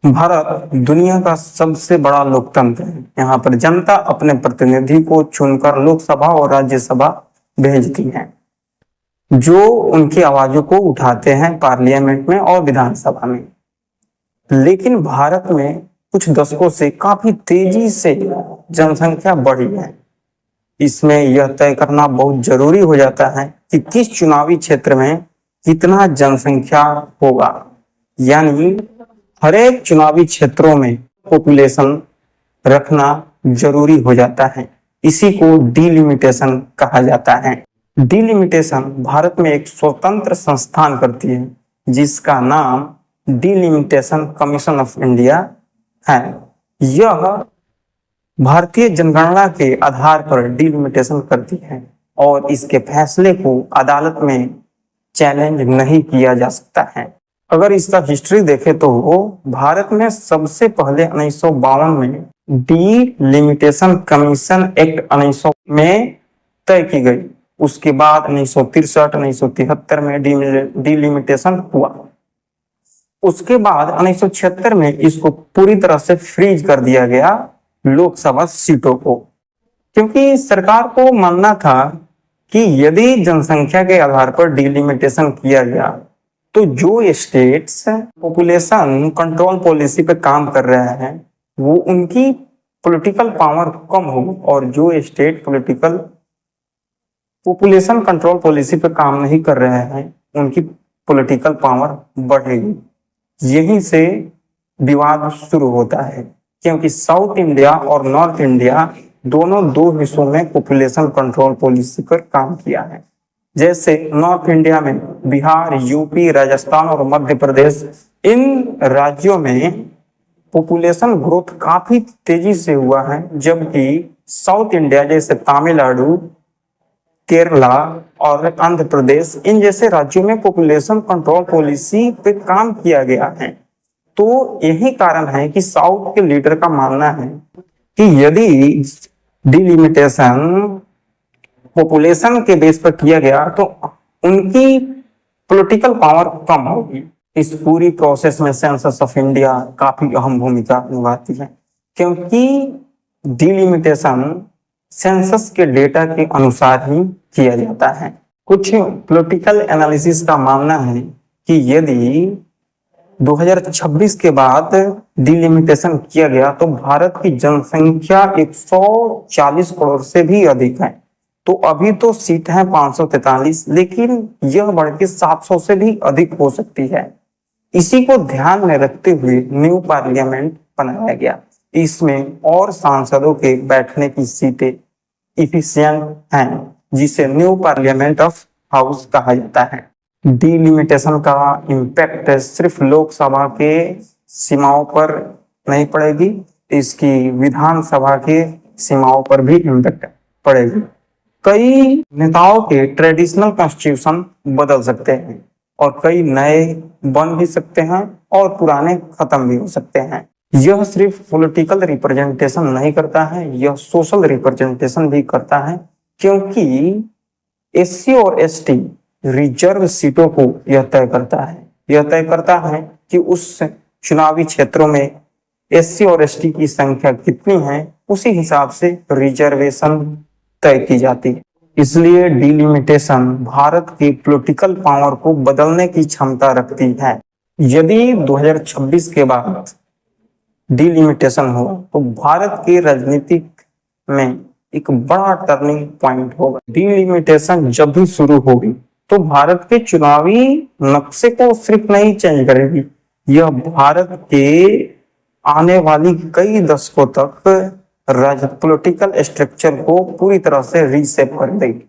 भारत दुनिया का सबसे बड़ा लोकतंत्र है। यहाँ पर जनता अपने प्रतिनिधि को चुनकर लोकसभा और राज्यसभा भेजती है, जो उनकी आवाजों को उठाते हैं पार्लियामेंट में और विधानसभा में। लेकिन भारत में कुछ दशकों से काफी तेजी से जनसंख्या बढ़ी है। इसमें यह तय करना बहुत जरूरी हो जाता है कि किस चुनावी क्षेत्र में कितना जनसंख्या होगा। यानी हर एक चुनावी क्षेत्रों में पॉपुलेशन रखना जरूरी हो जाता है। इसी को डिलिमिटेशन कहा जाता है। डिलिमिटेशन भारत में एक स्वतंत्र संस्थान करती है, जिसका नाम डिलिमिटेशन कमीशन ऑफ इंडिया है। यह भारतीय जनगणना के आधार पर डिलिमिटेशन करती है और इसके फैसले को अदालत में चैलेंज नहीं किया जा सकता है। अगर इसका हिस्ट्री देखें तो भारत में सबसे पहले 1952 में डिलिमिटेशन कमीशन एक्ट 1900 में तय की गई। उसके बाद 1963, 1973 में डिलिमिटेशन हुआ। उसके बाद 1976 में इसको पूरी तरह से फ्रीज कर दिया गया लोकसभा सीटों को, क्योंकि सरकार को मानना था कि यदि जनसंख्या के आधार पर डिलिमिटेशन किया गया तो जो स्टेट्स पॉपुलेशन कंट्रोल पॉलिसी पे काम कर रहे हैं वो उनकी पॉलिटिकल पावर कम होगी, और जो स्टेट पॉपुलेशन कंट्रोल पॉलिसी पे काम नहीं कर रहे हैं उनकी पॉलिटिकल पावर बढ़ेगी। यहीं से विवाद शुरू होता है, क्योंकि साउथ इंडिया और नॉर्थ इंडिया दोनों दो हिस्सों में पॉपुलेशन कंट्रोल पॉलिसी पर काम किया है। जैसे नॉर्थ इंडिया में बिहार, यूपी, राजस्थान और मध्य प्रदेश, इन राज्यों में पॉपुलेशन ग्रोथ काफी तेजी से हुआ है, जबकि साउथ इंडिया जैसे तमिलनाडु, केरला और आंध्र प्रदेश, इन जैसे राज्यों में पॉपुलेशन कंट्रोल पॉलिसी पे काम किया गया है। तो यही कारण है कि साउथ के लीडर का मानना है कि यदि डिलिमिटेशन पॉपुलेशन के बेस पर किया गया तो उनकी पॉलिटिकल पावर कम होगी। इस पूरी प्रोसेस में सेंसस ऑफ इंडिया काफी अहम भूमिका निभाती है, क्योंकि डिलिमिटेशन सेंसस के डेटा के अनुसार ही किया जाता है। कुछ पॉलिटिकल एनालिसिस का मानना है कि यदि 2026 के बाद डिलिमिटेशन किया गया तो भारत की जनसंख्या 140 करोड़ से भी अधिक है। तो अभी तो सीट है 543, लेकिन यह बढ़ के 700 से भी अधिक हो सकती है। इसी को ध्यान में रखते हुए न्यू पार्लियामेंट बनाया गया। इसमें और सांसदों के बैठने की सीटें इफिशिएंट हैं, जिसे न्यू पार्लियामेंट ऑफ हाउस कहा जाता है। डिलिमिटेशन का इम्पैक्ट सिर्फ लोकसभा के सीमाओं पर नहीं पड़ेगी, इसकी विधानसभा के सीमाओं पर भी इम्पैक्ट पड़ेगी। कई नेताओं के ट्रेडिशनल कॉन्स्टिट्यूशन बदल सकते हैं और कई नए बन भी सकते हैं और पुराने खत्म भी हो सकते हैं। यह सिर्फ पॉलिटिकल रिप्रेजेंटेशन नहीं करता है, यह सोशल रिप्रेजेंटेशन भी करता है, क्योंकि एससी और एसटी रिजर्व सीटों को यह तय करता है। यह तय करता है कि उस चुनावी क्षेत्रों में एससी और एसटी की संख्या कितनी है, उसी हिसाब से रिजर्वेशन तय की जाती है। इसलिए डिलिमिटेशन भारत की पॉलिटिकल पावर को बदलने की क्षमता रखती है। यदि 2026 के बाद डिलिमिटेशन हो तो भारत की राजनीति में एक बड़ा टर्निंग पॉइंट होगा। डिलिमिटेशन जब भी शुरू होगी तो भारत के चुनावी नक्शे को सिर्फ नहीं चेंज करेगी, यह भारत के आने वाली कई दशकों तक पॉलिटिकल स्ट्रक्चर को पूरी तरह से रीसेप कर देगी।